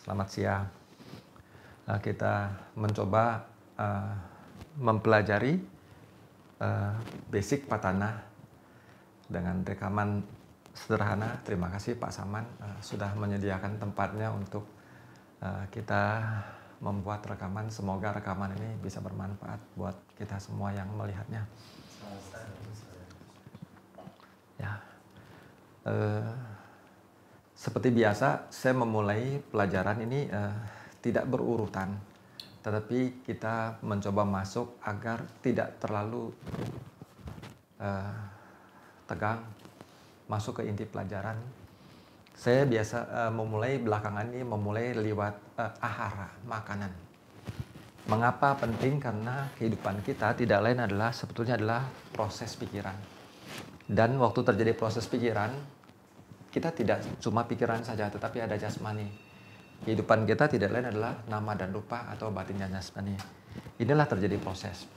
Selamat siang. Kita mencoba mempelajari basic Patana dengan rekaman sederhana. Terima kasih Pak Saman sudah menyediakan tempatnya untuk kita membuat rekaman. Semoga rekaman ini bisa bermanfaat buat kita semua yang melihatnya. Ya. Seperti biasa, saya memulai pelajaran ini tidak berurutan, tetapi kita mencoba masuk agar tidak terlalu tegang, masuk ke inti pelajaran. Saya biasa memulai belakangan ini lewat ahara, makanan. Mengapa penting? Karena kehidupan kita tidak lain adalah sebetulnya adalah proses pikiran. Dan waktu terjadi proses pikiran, kita tidak cuma pikiran saja, tetapi ada jasmani. Kehidupan kita tidak lain adalah nama dan rupa atau batin dan jasmani. Inilah terjadi proses.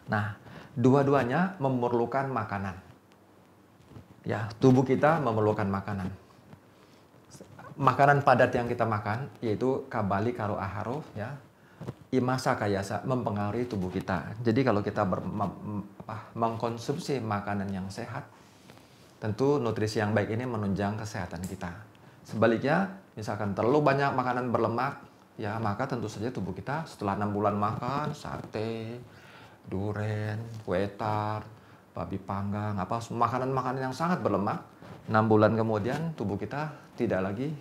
Nah, dua-duanya memerlukan makanan. Ya, tubuh kita memerlukan makanan. Makanan padat yang kita makan yaitu kabali karo aharo, ya. Imasa kayasa mempengaruhi tubuh kita. Jadi kalau kita mengkonsumsi makanan yang sehat, tentu nutrisi yang baik ini menunjang kesehatan kita. Sebaliknya, misalkan terlalu banyak makanan berlemak, ya maka tentu saja tubuh kita setelah 6 bulan makan sate, duren, kue tar, babi panggang, makanan-makanan yang sangat berlemak, 6 bulan kemudian tubuh kita tidak lagi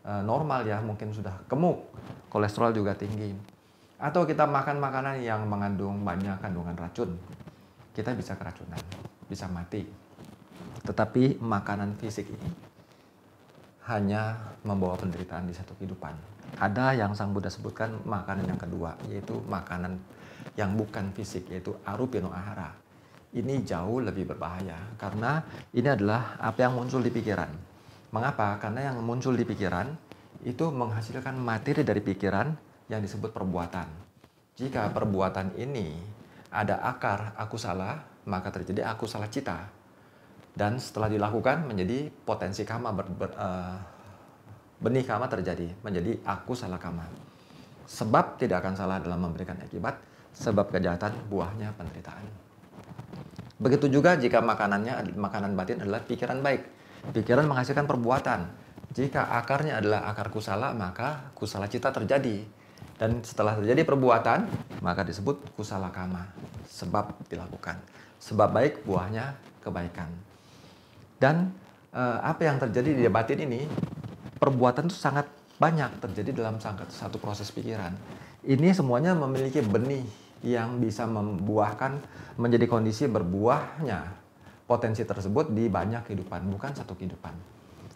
normal, ya mungkin sudah gemuk, kolesterol juga tinggi. Atau kita makan makanan yang mengandung banyak kandungan racun, kita bisa keracunan, bisa mati. Tetapi makanan fisik ini hanya membawa penderitaan di satu kehidupan. Ada yang Sang Buddha sebutkan makanan yang kedua, yaitu makanan yang bukan fisik, yaitu arupino ahara. Ini jauh lebih berbahaya, karena ini adalah apa yang muncul di pikiran. Mengapa? Karena yang muncul di pikiran itu menghasilkan materi dari pikiran yang disebut perbuatan. Jika perbuatan ini ada akar aku salah, maka terjadi aku salah cita. Dan setelah dilakukan menjadi potensi kama, benih kama terjadi, menjadi aku salah kama. Sebab tidak akan salah dalam memberikan akibat, sebab kejahatan buahnya penderitaan. Begitu juga jika makanan batin adalah pikiran baik. Pikiran menghasilkan perbuatan. Jika akarnya adalah akar kusala, maka kusala cita terjadi. Dan setelah terjadi perbuatan, maka disebut kusala kama. Sebab dilakukan. Sebab baik, buahnya kebaikan. Dan apa yang terjadi di batin ini, perbuatan itu sangat banyak terjadi dalam satu proses pikiran. Ini semuanya memiliki benih yang bisa membuahkan, menjadi kondisi berbuahnya potensi tersebut di banyak kehidupan, bukan satu kehidupan.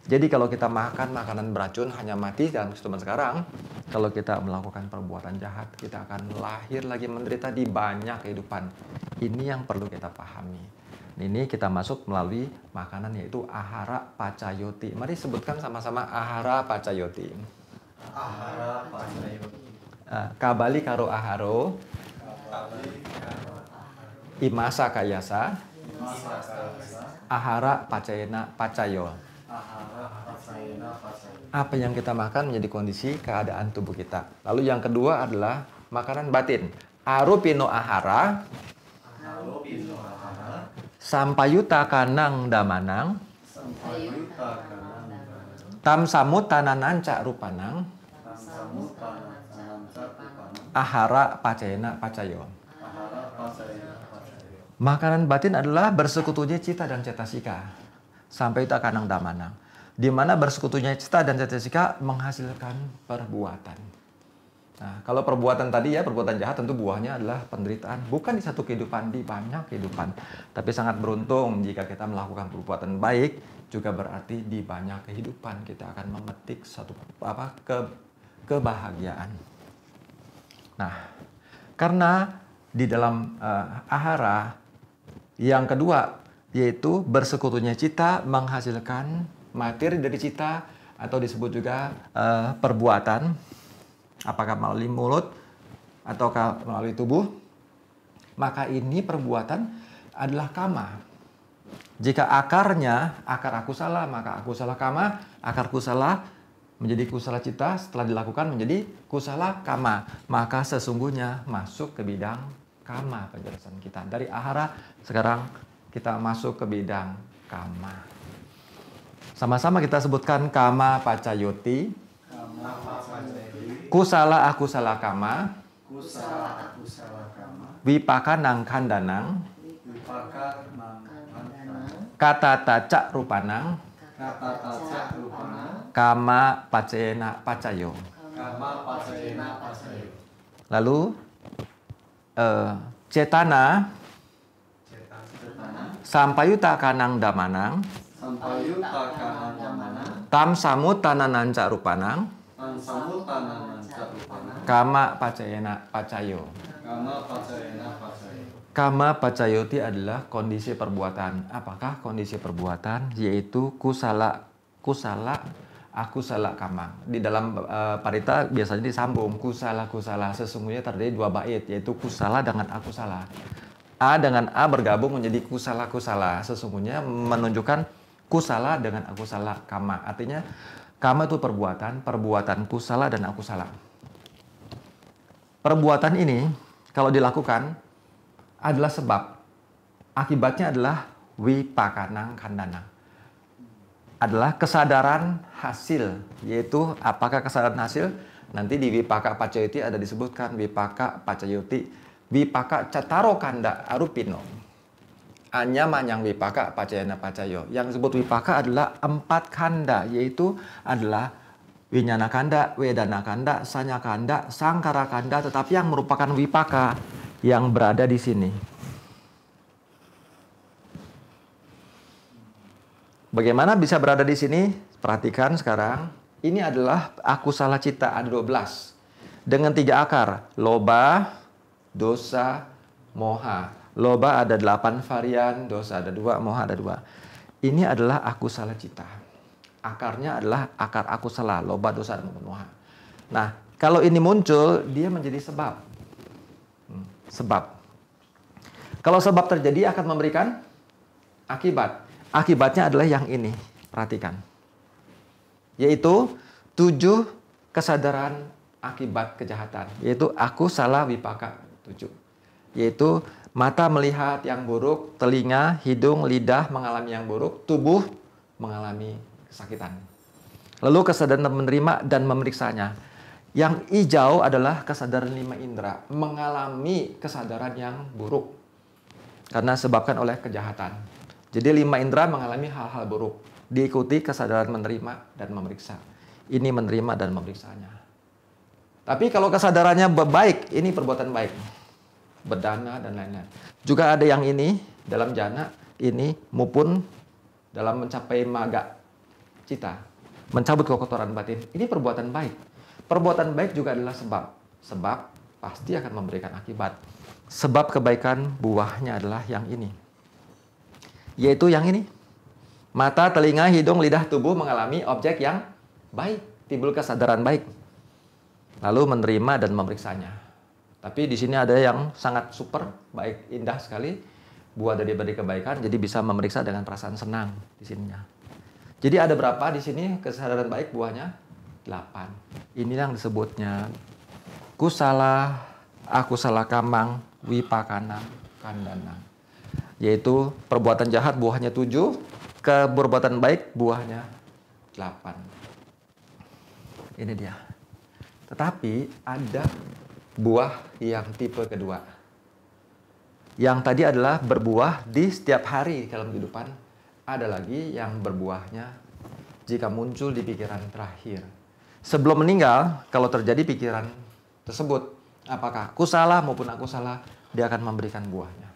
Jadi kalau kita makan makanan beracun hanya mati dalam kehidupan sekarang. Kalau kita melakukan perbuatan jahat, kita akan lahir lagi menderita di banyak kehidupan. Ini yang perlu kita pahami. Ini kita masuk melalui makanan, yaitu ahara pacayoti. Mari sebutkan sama-sama ahara pacayoti. Ahara pacayoti. Kabali karo aharo. Imasa kayasa. Ahara pacayena pacayo. Apa yang kita makan menjadi kondisi keadaan tubuh kita. Lalu yang kedua adalah makanan batin. Arupino ahara. Sampayuta kanang damanang. Tam samut tanananca rupanang. Ahara pacayena pacayo. Makanan batin adalah bersekutunya cita dan cetasika. Sampayuta kanang damanang. Di mana bersekutunya cita dan cetasika menghasilkan perbuatan. Nah, kalau perbuatan tadi, ya perbuatan jahat, tentu buahnya adalah penderitaan. Bukan di satu kehidupan, di banyak kehidupan. Tapi sangat beruntung jika kita melakukan perbuatan baik, juga berarti di banyak kehidupan kita akan memetik satu kebahagiaan. Nah, karena di dalam ahara yang kedua, yaitu bersekutunya cita menghasilkan materi dari cita, atau disebut juga perbuatan, apakah melalui mulut ataukah melalui tubuh, maka ini perbuatan adalah kama. Jika akarnya akar akusala, maka akusala kama, akar kusala menjadi kusala cita, setelah dilakukan menjadi kusala kama. Maka sesungguhnya masuk ke bidang kama penjelasan kita. Dari ahara, sekarang kita masuk ke bidang kama. Sama-sama kita sebutkan kama pacayoti, kusala akusala kama, wipaka nang kandanang, kata taca rupanang, kama pacena pacayo. Lalu cetana sampayuta kanang damanang, tam samut tanananca rupanang, kama pacena pacayo. Kama pacayoti adalah kondisi perbuatan. Apakah kondisi perbuatan? Yaitu kusala akusala kama. Di dalam parita biasanya disambung kusala sesungguhnya terdiri 2 bait, yaitu kusala dengan akusala. A dengan A bergabung menjadi kusala sesungguhnya menunjukkan kusala dengan akusala kama. Artinya kama itu perbuatan kusala dan akusala. Perbuatan ini kalau dilakukan adalah sebab. Akibatnya adalah wipakanang kandana. Adalah kesadaran hasil. Yaitu apakah kesadaran hasil? Nanti di wipaka pacayoti ada disebutkan wipaka pacayoti, wipaka cataro kanda arupino. Hanya manyang wipaka pacayana pacayo. Yang disebut wipaka adalah 4 kanda, yaitu adalah winyana kanda, wedana kanda, sanya kanda, sangkara kanda, tetapi yang merupakan wipaka yang berada di sini. Bagaimana bisa berada di sini? Perhatikan sekarang. Ini adalah akusala cita, ada 12. Dengan 3 akar. Loba, dosa, moha. Loba ada 8 varian, dosa ada 2, moha ada 2. Ini adalah akusala cita. Akarnya adalah akar akusala, loba, dosa, dan moha. Nah, kalau ini muncul, dia menjadi sebab. Sebab. Kalau sebab terjadi akan memberikan akibat. Akibatnya adalah yang ini. Perhatikan. Yaitu 7 kesadaran akibat kejahatan. Yaitu akusala wipaka 7. Yaitu mata melihat yang buruk, telinga, hidung, lidah mengalami yang buruk, tubuh mengalami kesakitan. Lalu kesadaran menerima dan memeriksanya. Yang hijau adalah kesadaran 5 indera, mengalami kesadaran yang buruk karena sebabkan oleh kejahatan. Jadi 5 indera mengalami hal-hal buruk, diikuti kesadaran menerima dan memeriksa. Ini menerima dan memeriksanya. Tapi kalau kesadarannya baik, ini perbuatan baik, berdana dan lain-lain. Juga ada yang ini dalam jana, ini maupun dalam mencapai maga cita, mencabut kekotoran batin. Ini perbuatan baik. Perbuatan baik juga adalah sebab. Sebab pasti akan memberikan akibat. Sebab kebaikan buahnya adalah yang ini. Yaitu yang ini. Mata, telinga, hidung, lidah, tubuh mengalami objek yang baik. Timbul kesadaran baik. Lalu menerima dan memeriksanya. Tapi di sini ada yang sangat super, baik, indah sekali. Buah dari kebaikan, jadi bisa memeriksa dengan perasaan senang di sininya. Jadi ada berapa di sini kesadaran baik buahnya? 8. Ini yang disebutnya kusala, akusala kamang, wipakana, kandana. Yaitu perbuatan jahat buahnya 7, perbuatan baik buahnya 8. Ini dia. Tetapi ada buah yang tipe kedua. Yang tadi adalah berbuah di setiap hari dalam kehidupan. Ada lagi yang berbuahnya jika muncul di pikiran terakhir. Sebelum meninggal, kalau terjadi pikiran tersebut, apakah kusala maupun akusala, dia akan memberikan buahnya.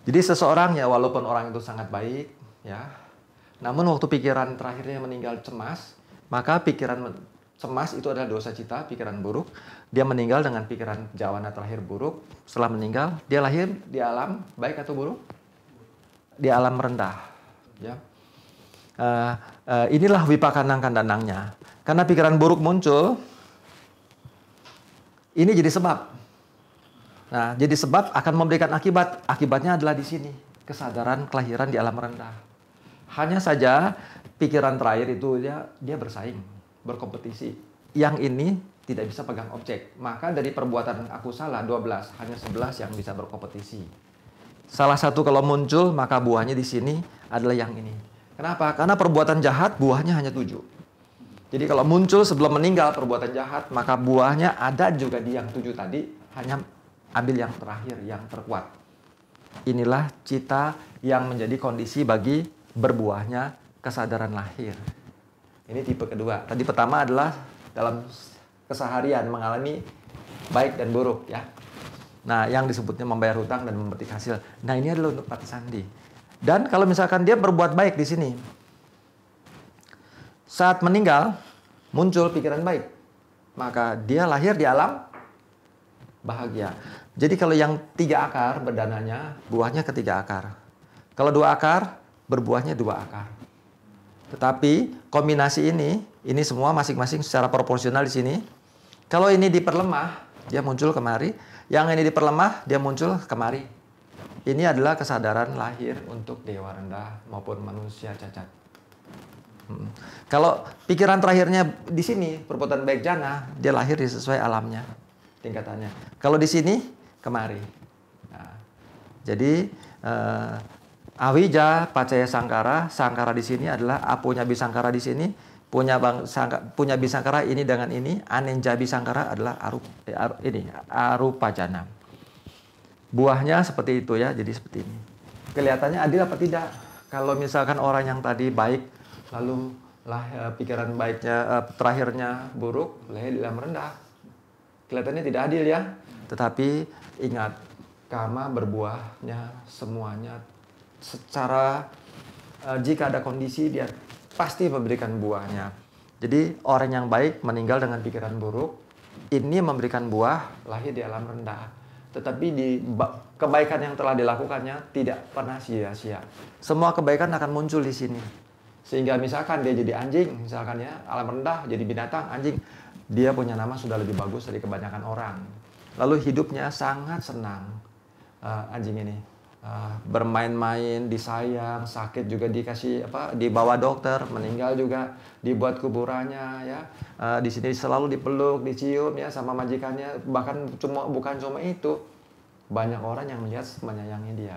Jadi seseorang ya, walaupun orang itu sangat baik, ya, namun waktu pikiran terakhirnya meninggal cemas, maka pikiran cemas itu adalah dosa cita, pikiran buruk. Dia meninggal dengan pikiran jawana terakhir buruk. Setelah meninggal, dia lahir di alam baik atau buruk? Di alam rendah. Ya. Inilah wipakanang kandanangnya. Karena pikiran buruk muncul, ini jadi sebab. Nah, jadi sebab akan memberikan akibat. Akibatnya adalah di sini, kesadaran kelahiran di alam rendah. Hanya saja pikiran terakhir itu dia bersaing. berkompetisi. Yang ini tidak bisa pegang objek. Maka dari perbuatan akusala 12, hanya 11 yang bisa berkompetisi. Salah satu kalau muncul, maka buahnya di sini adalah yang ini. Kenapa? Karena perbuatan jahat buahnya hanya 7. Jadi kalau muncul sebelum meninggal perbuatan jahat, maka buahnya ada juga di yang 7 tadi, hanya ambil yang terakhir, yang terkuat. Inilah cita yang menjadi kondisi bagi berbuahnya kesadaran lahir. Ini tipe kedua. Tadi pertama adalah dalam keseharian mengalami baik dan buruk, ya. Nah, yang disebutnya membayar hutang dan memetik hasil. Nah, ini adalah untuk patisandi. Dan kalau misalkan dia berbuat baik di sini, saat meninggal muncul pikiran baik, maka dia lahir di alam bahagia. Jadi kalau yang 3 akar berdananya, buahnya ketiga akar. Kalau 2 akar, berbuahnya 2 akar. Tetapi kombinasi ini semua masing-masing secara proporsional di sini. Kalau ini diperlemah, dia muncul kemari. Yang ini diperlemah, dia muncul kemari. Ini adalah kesadaran lahir untuk dewa rendah maupun manusia cacat. Kalau pikiran terakhirnya di sini, perbuatan baik jana, dia lahir sesuai alamnya, tingkatannya. Kalau di sini, kemari. Nah, jadi awija, pacaya sangkara, sangkara di sini adalah apunya bisangkara di sini, punya bisangkara ini dengan ini, anenja bisangkara adalah arupa jana. Buahnya seperti itu ya, jadi seperti ini. Kelihatannya adil apa tidak? Kalau misalkan orang yang tadi baik, lalu pikiran baiknya terakhirnya buruk, lahir di alam rendah. Kelihatannya tidak adil ya. Tetapi ingat, karma berbuahnya semuanya secara jika ada kondisi dia pasti memberikan buahnya. Jadi orang yang baik meninggal dengan pikiran buruk, ini memberikan buah lahir di alam rendah. Tetapi di kebaikan yang telah dilakukannya tidak pernah sia-sia. Semua kebaikan akan muncul di sini. Sehingga misalkan dia jadi anjing, misalkan ya, alam rendah jadi binatang, anjing, dia punya nama sudah lebih bagus dari kebanyakan orang. Lalu hidupnya sangat senang, anjing ini. Bermain-main, disayang, sakit juga dikasih dibawa dokter, meninggal juga dibuat kuburannya ya. Di sini selalu dipeluk, dicium ya sama majikannya. Bahkan bukan cuma itu, banyak orang yang melihat menyayangi dia.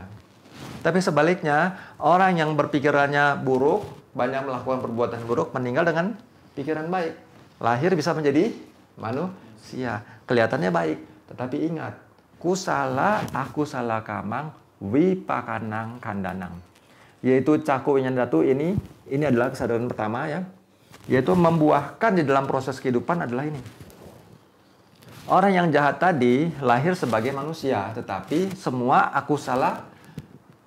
Tapi sebaliknya, orang yang berpikirannya buruk, banyak melakukan perbuatan buruk, meninggal dengan pikiran baik, lahir bisa menjadi manusia. Kelihatannya baik, tetapi ingat, kusala akusala kamang wipakanang kandanang, yaitu caku winyandatu ini adalah kesadaran pertama ya, yaitu membuahkan di dalam proses kehidupan adalah ini. Orang yang jahat tadi lahir sebagai manusia, tetapi semua akusala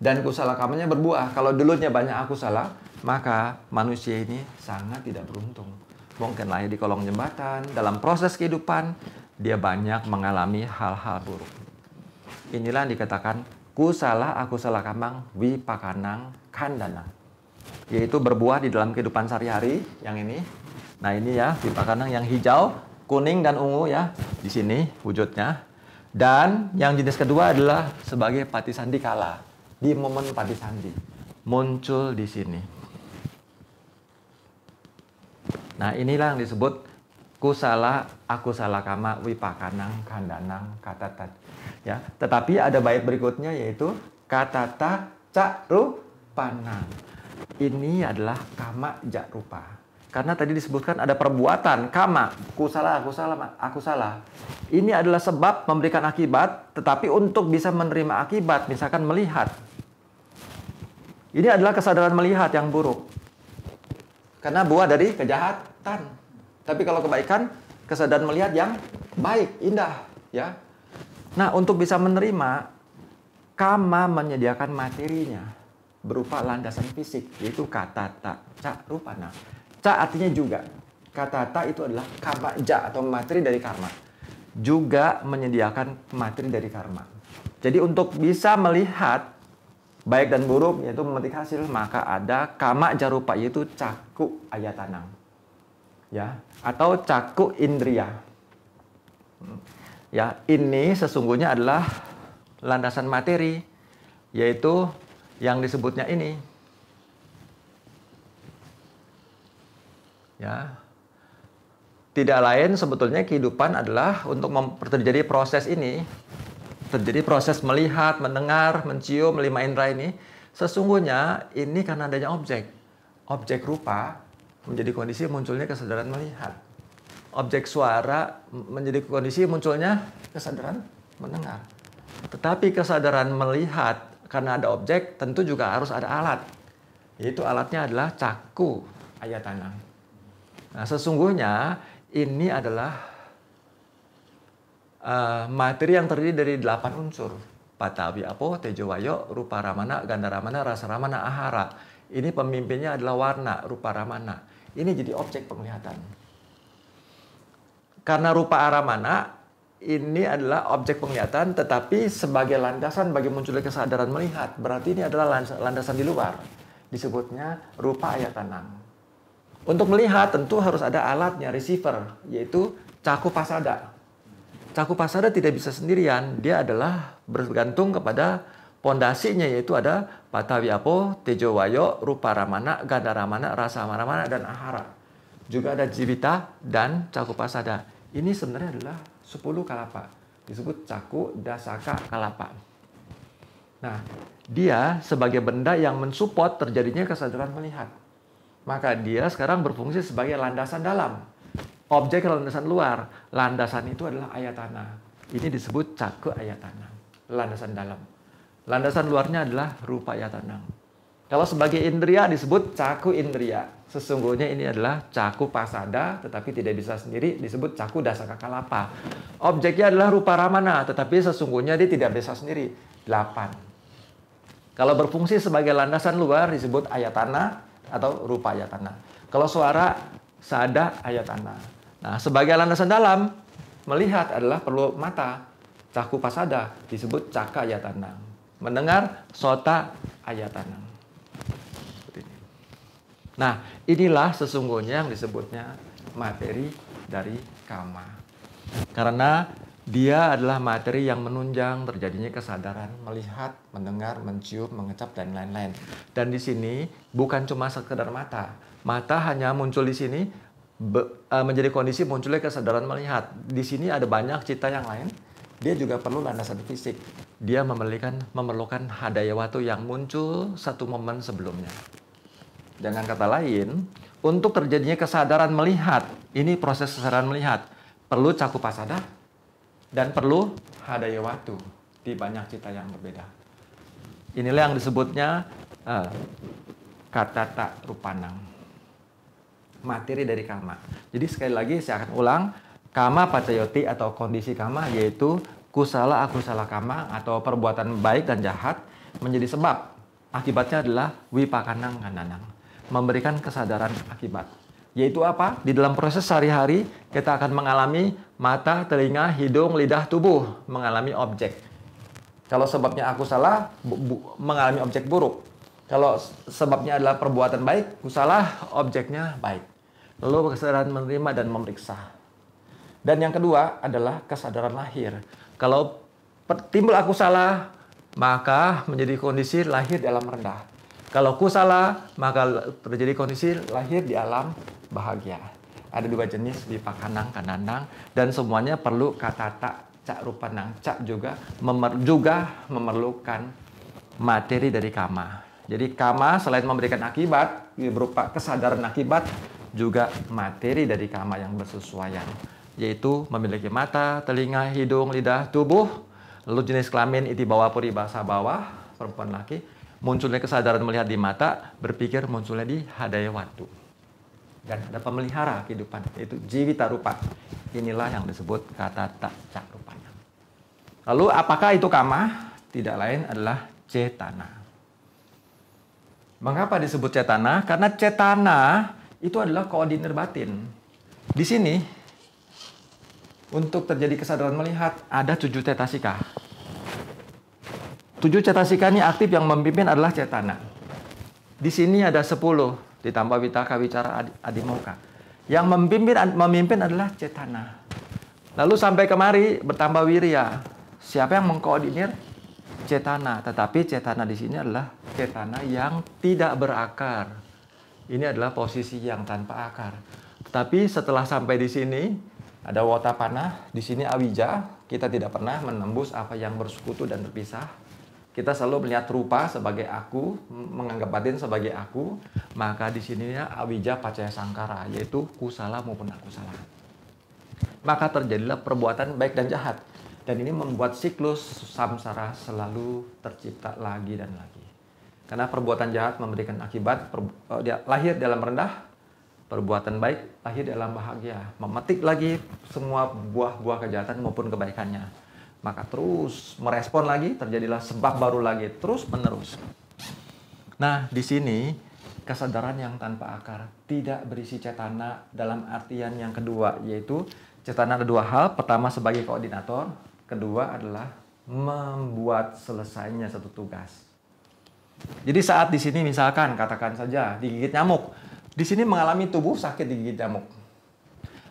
dan kusala kamanya berbuah. Kalau dulunya banyak akusala, maka manusia ini sangat tidak beruntung. Mungkin lahir di kolong jembatan, dalam proses kehidupan dia banyak mengalami hal-hal buruk. Inilah yang dikatakan kusala akusala kamang wipakanang kandanang, yaitu berbuah di dalam kehidupan sehari-hari yang ini. Nah ini ya wipakanang yang hijau, kuning dan ungu ya di sini wujudnya. Dan yang jenis kedua adalah sebagai patisandi kala, di momen patisandi muncul di sini. Nah inilah yang disebut kusala akusala kama wipakanang kandanang katata. Ya, tetapi ada bait berikutnya yaitu katata carupanang. Ini adalah kama jarupa. Karena tadi disebutkan ada perbuatan kama, kusala, akusala. Ini adalah sebab memberikan akibat, tetapi untuk bisa menerima akibat, misalkan melihat. Ini adalah kesadaran melihat yang buruk. Karena buah dari kejahatan. Tapi kalau kebaikan, kesadaran melihat yang baik, indah, ya. Nah, untuk bisa menerima, kama menyediakan materinya berupa landasan fisik, yaitu katata carupana. Ca artinya juga. Katata itu adalah kama ja atau materi dari karma. Juga menyediakan materi dari karma. Jadi untuk bisa melihat baik dan buruk, yaitu memetik hasil, maka ada kama jarupa, yaitu caku ayatanang. Ya, atau caku indria. Ya, ini sesungguhnya adalah landasan materi, yaitu yang disebutnya ini. Ya. tidak lain sebetulnya kehidupan adalah untuk terjadi proses ini. Terjadi proses melihat, mendengar, mencium, 5 indera ini. Sesungguhnya ini karena adanya objek. Objek rupa menjadi kondisi munculnya kesadaran melihat. Objek suara menjadi kondisi munculnya kesadaran mendengar. Tetapi kesadaran melihat karena ada objek tentu juga harus ada alat. Yaitu alatnya adalah caku ayatana. Nah, sesungguhnya ini adalah materi yang terdiri dari 8 unsur. Patawi apo, tejo wayo, rupa ramana, ganda ramana, rasa ramana, ahara. Ini pemimpinnya adalah warna, rupa ramana. Ini jadi objek penglihatan. Karena rupa aramana ini adalah objek penglihatan, tetapi sebagai landasan bagi munculnya kesadaran melihat. Berarti ini adalah landasan di luar. Disebutnya rupa ayatana. Untuk melihat tentu harus ada alatnya, receiver, yaitu caku pasada. Caku pasada tidak bisa sendirian, dia adalah bergantung kepada pondasinya, yaitu ada patawi apo, tejo wayo, rupa ramana, ganda ramana, rasa ramana, dan ahara. Juga ada jivita dan caku pasada. Ini sebenarnya adalah 10 kalapa. Disebut caku dasaka kalapa. Nah, dia sebagai benda yang mensupport terjadinya kesadaran melihat. Maka dia sekarang berfungsi sebagai landasan dalam. Objek landasan luar. Landasan itu adalah ayatana. Ini disebut caku ayatana. Landasan dalam. Landasan luarnya adalah rupa ayatana. Kalau sebagai indria disebut caku indria. Sesungguhnya ini adalah caku pasada, tetapi tidak bisa sendiri, disebut caku dasaka kalapa. Objeknya adalah rupa ramana, tetapi sesungguhnya dia tidak bisa sendiri. 8. Kalau berfungsi sebagai landasan luar disebut ayatana atau rupa ayatana. Kalau suara, sada ayatana. Nah, sebagai landasan dalam, melihat adalah perlu mata. Caku pasada disebut caka ayatana. Mendengar, sota ayatana. Nah, inilah sesungguhnya yang disebutnya materi dari kama. Karena dia adalah materi yang menunjang terjadinya kesadaran melihat, mendengar, mencium, mengecap, dan lain-lain. Dan di sini bukan cuma sekedar mata. Mata hanya muncul di sini menjadi kondisi munculnya kesadaran melihat. Di sini ada banyak cita yang lain. Dia juga perlu landasan fisik. Dia memerlukan hadayawatu yang muncul satu momen sebelumnya. Dengan kata lain, untuk terjadinya kesadaran melihat, ini proses kesadaran melihat, perlu caku pasada dan perlu hadayawatu di banyak cita yang berbeda. Inilah yang disebutnya katata rupanang, materi dari kama. Jadi sekali lagi saya akan ulang, kama pacayoti atau kondisi kama yaitu kusala akusala kama atau perbuatan baik dan jahat menjadi sebab. Akibatnya adalah wipakanang kananang, memberikan kesadaran akibat. Yaitu apa? Di dalam proses sehari-hari kita akan mengalami mata, telinga, hidung, lidah, tubuh mengalami objek. Kalau sebabnya aku salah, mengalami objek buruk. Kalau sebabnya adalah perbuatan baik, kusalah, objeknya baik. Lalu kesadaran menerima dan memeriksa. Dan yang kedua adalah kesadaran lahir. Kalau timbul aku salah, maka menjadi kondisi lahir di alam rendah. Kalau kusala, maka terjadi kondisi lahir di alam bahagia. Ada 2 jenis, wipakanang, kananang, dan semuanya perlu katata, cak rupanang. Cak juga memerlukan materi dari kama. Jadi kama selain memberikan akibat, berupa kesadaran akibat, juga materi dari kama yang bersesuaian. Yaitu memiliki mata, telinga, hidung, lidah, tubuh, lalu jenis kelamin iti bawa puri bahasa bawah, perempuan laki, munculnya kesadaran melihat di mata, berpikir munculnya di hadayawatu. Dan ada pemelihara kehidupan, yaitu jivita rupa. Inilah yang disebut kata tak cak rupanya. Lalu apakah itu kama? Tidak lain adalah cetana. Mengapa disebut cetana? Karena cetana itu adalah koordinir batin. Di sini, untuk terjadi kesadaran melihat, ada 7 cetasika. 7 cetasika ini aktif, yang memimpin adalah cetana. Di sini ada 10, ditambah vitaka, wicara, adimoka. Yang memimpin adalah cetana. Lalu sampai kemari bertambah wirya. Siapa yang mengkoordinir? Cetana. Tetapi cetana di sini adalah cetana yang tidak berakar. Ini adalah posisi yang tanpa akar. Tapi setelah sampai di sini, ada wota panah, di sini awija, kita tidak pernah menembus apa yang bersekutu dan berpisah. Kita selalu melihat rupa sebagai aku, menganggap batin sebagai aku, maka di sininya awija pacaya sangkara, yaitu kusala maupun akusala. Maka terjadilah perbuatan baik dan jahat. Dan ini membuat siklus samsara selalu tercipta lagi dan lagi. Karena perbuatan jahat memberikan akibat, dia lahir dalam rendah, perbuatan baik lahir dalam bahagia. Memetik lagi semua buah-buah kejahatan maupun kebaikannya. Maka terus merespon lagi, terjadilah sebab baru lagi, terus menerus. Nah, di sini kesadaran yang tanpa akar tidak berisi cetana dalam artian yang kedua, yaitu cetana ada dua hal. Pertama sebagai koordinator, kedua adalah membuat selesainya satu tugas. Jadi saat di sini misalkan katakan saja digigit nyamuk, di sini mengalami tubuh sakit digigit nyamuk.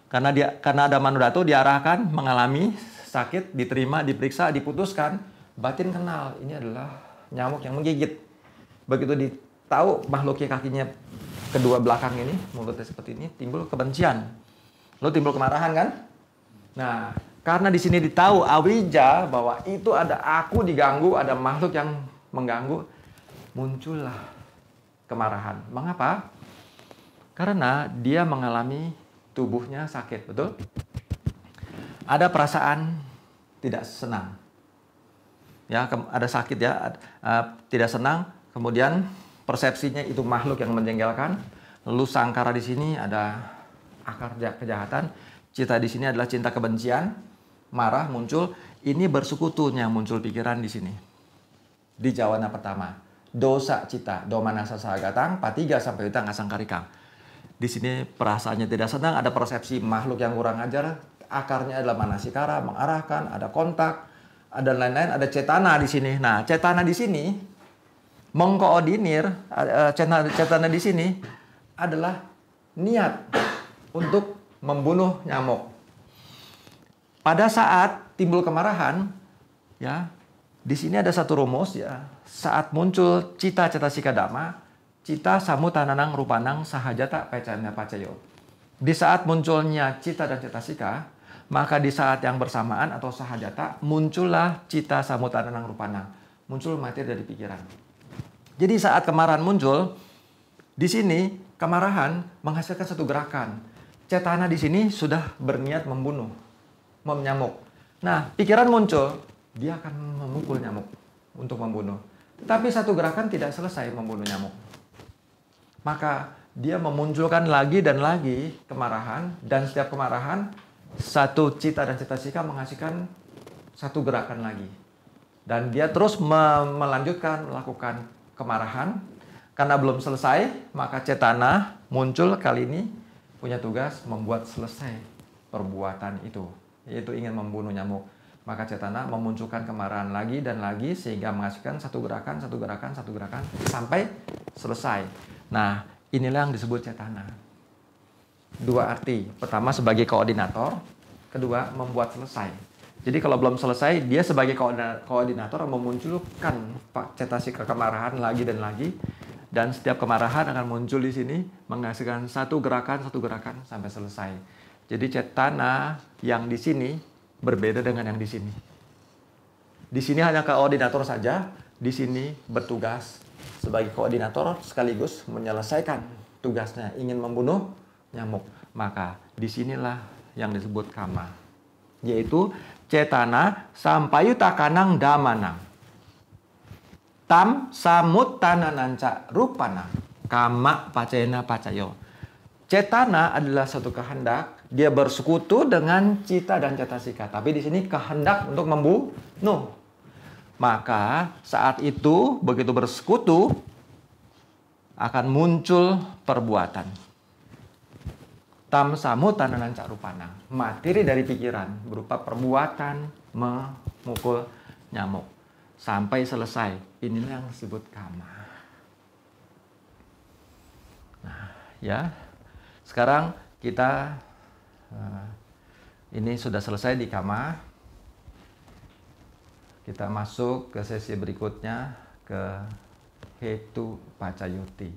Karena ada manudatu diarahkan mengalami sakit, diterima, diperiksa, diputuskan, batin kenal ini adalah nyamuk yang menggigit. Begitu ditahu makhluknya kakinya kedua belakang ini, mulutnya seperti ini, timbul kebencian. Lalu timbul kemarahan kan? Nah, karena di sini ditahu awija bahwa itu ada aku diganggu, ada makhluk yang mengganggu, muncullah kemarahan. Mengapa? Karena dia mengalami tubuhnya sakit, betul? Ada perasaan tidak senang. Ya, ada sakit ya, tidak senang, kemudian persepsinya itu makhluk yang menjengkelkan. Lalu sangkara di sini ada akar kejahatan, cita di sini adalah cinta kebencian, marah muncul, ini bersekutu yang muncul pikiran di sini. Di jawana pertama. Dosa cita, domanasa sagatang, patiga sampai utang asangkarikang. Di sini perasaannya tidak senang, ada persepsi makhluk yang kurang ajar, akarnya adalah manasikara, mengarahkan, ada kontak, ada lain-lain, ada cetana di sini. Nah, cetana di sini mengkoordinir, cetana di sini adalah niat untuk membunuh nyamuk. Pada saat timbul kemarahan, ya, di sini ada satu rumus ya. Saat muncul cita cetasika dhamma, cita samutananang rupanang sahajata pecana pacayo. Di saat munculnya cita dan cetasika, maka di saat yang bersamaan atau sahajata muncullah cita samutananang rupanang. Muncul materi dari pikiran. Jadi saat kemarahan muncul, di sini kemarahan menghasilkan satu gerakan. Cetana di sini sudah berniat membunuh, menyamuk. Nah, pikiran muncul, dia akan memukul nyamuk untuk membunuh. Tapi satu gerakan tidak selesai membunuh nyamuk. Maka dia memunculkan lagi dan lagi kemarahan, dan setiap kemarahan satu cita dan cetasika menghasilkan satu gerakan lagi. Dan dia terus melanjutkan melakukan kemarahan. Karena belum selesai, maka cetana muncul kali ini punya tugas membuat selesai perbuatan itu, yaitu ingin membunuh nyamuk. Maka cetana memunculkan kemarahan lagi dan lagi sehingga menghasilkan satu gerakan sampai selesai. Nah, inilah yang disebut cetana. Dua arti. Pertama sebagai koordinator, kedua membuat selesai. Jadi kalau belum selesai, dia sebagai koordinator memunculkan cetasika kemarahan lagi dan lagi. Dan setiap kemarahan akan muncul di sini menghasilkan satu gerakan sampai selesai. Jadi cetana yang di sini berbeda dengan yang di sini. Di sini hanya koordinator saja, di sini bertugas sebagai koordinator sekaligus menyelesaikan tugasnya, ingin membunuh nyamuk. Maka disinilah yang disebut kama, yaitu cetana sampayutakanang damanang. Tam samutanananca rupana kama pacena pacayo. Cetana adalah satu kehendak, dia bersekutu dengan cita dan cetasika. Tapi di sini kehendak untuk membunuh. Maka saat itu begitu bersekutu akan muncul perbuatan. Tam samutanananca rupana, materi dari pikiran berupa perbuatan memukul nyamuk sampai selesai. Inilah yang disebut kama. Nah, ya. Sekarang kita ini sudah selesai di kama. Kita masuk ke sesi berikutnya, ke hetu pacayuti.